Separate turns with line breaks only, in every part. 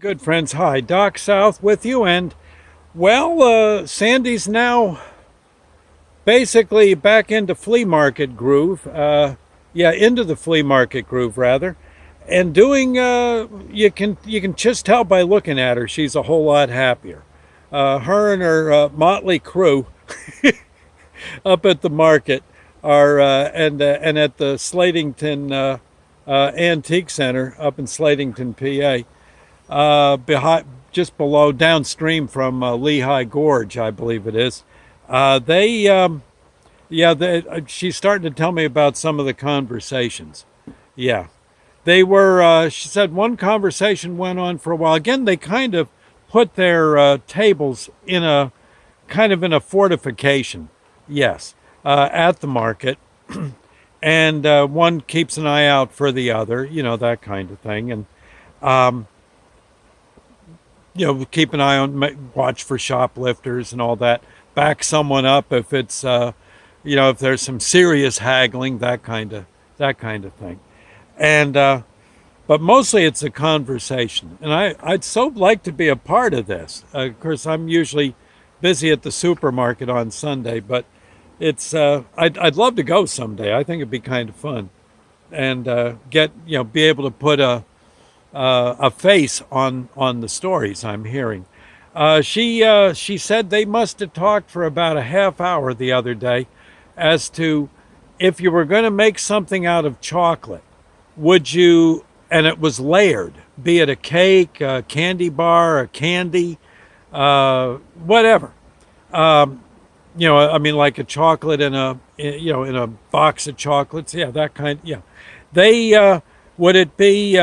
Good friends, hi, Doc South with you. And Sandy's now basically back into flea market groove. Into the flea market groove rather, and doing. You can just tell by looking at her, she's a whole lot happier. Her and her motley crew up at the market are and at the Slatington Antique Center up in Slatington, PA. Behind, just below, downstream from Lehigh Gorge, I believe it is. They, she's starting to tell me about some of the conversations. Yeah, they were. She said one conversation went on for a while. Again, they kind of put their tables in a in a fortification. Yes, at the market, and one keeps an eye out for the other. You know, that kind of thing, and keep an eye on, watch for shoplifters and all that. Back someone up if it's, if there's some serious haggling, that kind of thing. And but mostly it's a conversation, and I'd so like to be a part of this. Of course, I'm usually busy at the supermarket on Sunday, but it's I'd love to go someday. I think it'd be kind of fun, and be able to put a face on the stories I'm hearing. She said they must have talked for about a half hour the other day as to if you were going to make something out of chocolate, would you, and it was layered, be it a cake, a candy bar, a candy, whatever. I mean, like a chocolate in a box of chocolates. Yeah, that kind. Yeah, they would it be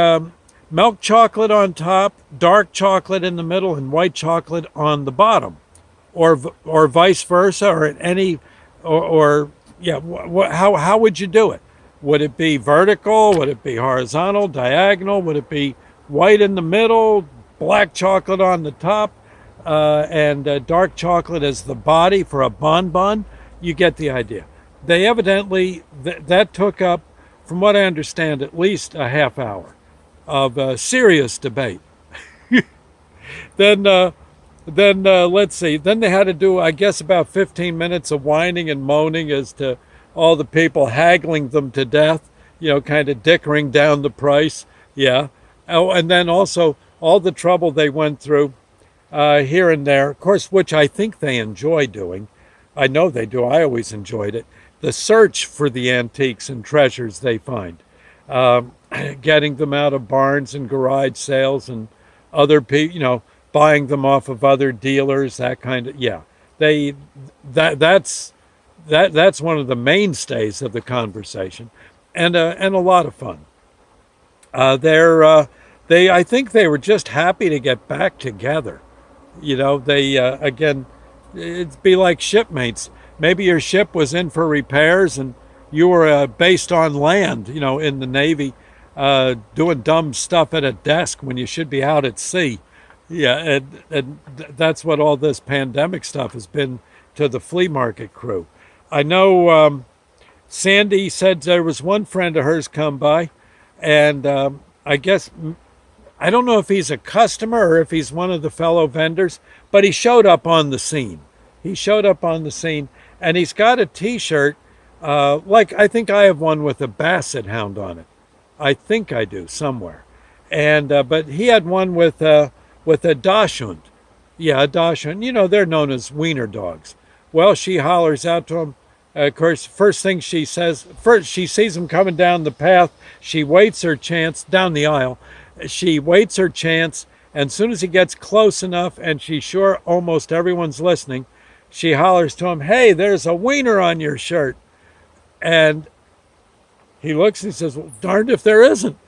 milk chocolate on top, dark chocolate in the middle, and white chocolate on the bottom, or vice versa, or any, or yeah. How would you do it? Would it be vertical? Would it be horizontal, diagonal? Would it be white in the middle, black chocolate on the top, and dark chocolate as the body for a bonbon? You get the idea. They evidently that took up, from what I understand, at least a half hour of serious debate. Then let's see. Then they had to do, I guess, about 15 minutes of whining and moaning as to all the people haggling them to death. Kind of dickering down the price. Yeah. Oh, and then also all the trouble they went through here and there, of course, which I think they enjoy doing. I know they do. I always enjoyed it. The search for the antiques and treasures they find. Getting them out of barns and garage sales and other people, buying them off of other dealers, that kind of, yeah. That's one of the mainstays of the conversation, and a lot of fun. I think they were just happy to get back together. They again, it'd be like shipmates. Maybe your ship was in for repairs and you were based on land, in the Navy, doing dumb stuff at a desk when you should be out at sea. Yeah, and that's what all this pandemic stuff has been to the flea market crew. I know Sandy said there was one friend of hers come by, and I guess, I don't know if he's a customer or if he's one of the fellow vendors, but he showed up on the scene. And he's got a T-shirt, like I think I have one with a basset hound on it. I think I do somewhere. And but he had one with a Dachshund. Yeah, a Dachshund. They're known as wiener dogs. Well, she hollers out to him. Of course, first thing she says, first she sees him coming down the path. She waits her chance down the aisle. She waits her chance, and as soon as he gets close enough, and she's sure almost everyone's listening, she hollers to him, "Hey, there's a wiener on your shirt." And he looks and he says, "Well, darned if there isn't."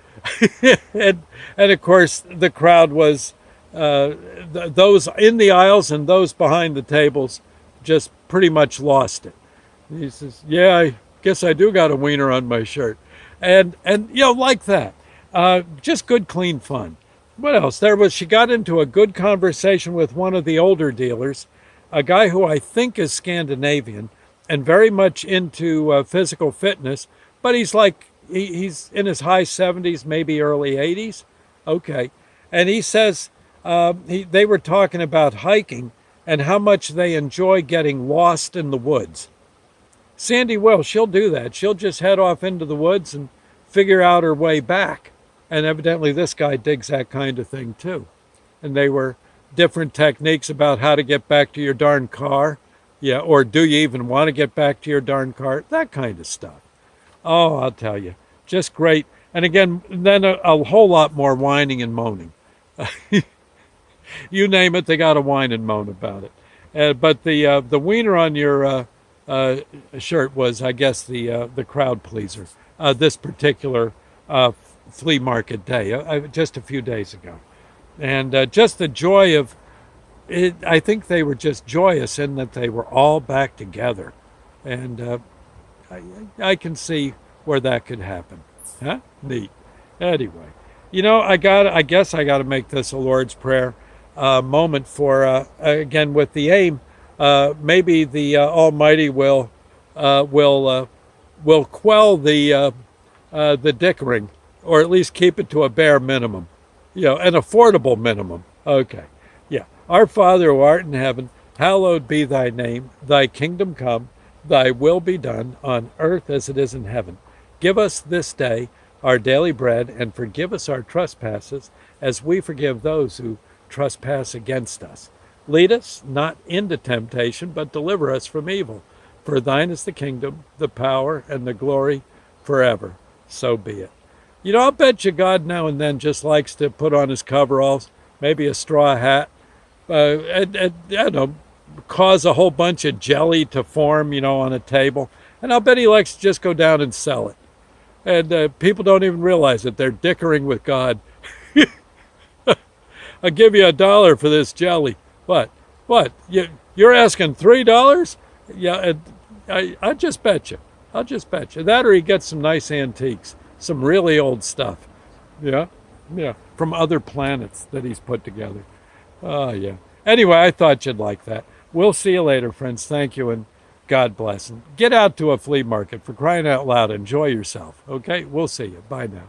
and of course, the crowd was, those in the aisles and those behind the tables just pretty much lost it. He says, "Yeah, I guess I do got a wiener on my shirt." And like that. Just good, clean fun. What else? She got into a good conversation with one of the older dealers, a guy who I think is Scandinavian and very much into physical fitness, but he's in his high 70s, maybe early 80s. Okay. And he says They were talking about hiking and how much they enjoy getting lost in the woods. Sandy will, she'll do that. She'll just head off into the woods and figure out her way back. And evidently, this guy digs that kind of thing too. And they were different techniques about how to get back to your darn car. Yeah, or do you even want to get back to your darn car? That kind of stuff. Oh, I'll tell you, just great. And again, then a whole lot more whining and moaning. You name it, they got to whine and moan about it. But the wiener on your shirt was, I guess, the crowd pleaser. This particular flea market day, just a few days ago, and just the joy of it. I think they were just joyous in that they were all back together, and I can see where that could happen. Huh? Neat. Anyway, I guess I got to make this a Lord's Prayer moment for again with the aim. Maybe the Almighty will quell the dickering, or at least keep it to a bare minimum, an affordable minimum. Okay, yeah. Our Father who art in heaven, hallowed be thy name. Thy kingdom come. Thy will be done on earth as it is in heaven. Give us this day our daily bread, and forgive us our trespasses, as we forgive those who trespass against us. Lead us not into temptation, but deliver us from evil. For thine is the kingdom, the power, and the glory forever. So be it. I'll bet you God now and then just likes to put on his coveralls, maybe a straw hat, and I don't know, cause a whole bunch of jelly to form, on a table. And I'll bet he likes to just go down and sell it. And people don't even realize it. They're dickering with God. I'll give you $1 for this jelly. What? You're asking $3? Yeah, I just bet you. I'll just bet you. That or he gets some nice antiques, some really old stuff. Yeah, from other planets that he's put together. Oh, yeah. Anyway, I thought you'd like that. We'll see you later, friends. Thank you, and God bless. And get out to a flea market, for crying out loud. Enjoy yourself. Okay? We'll see you. Bye now.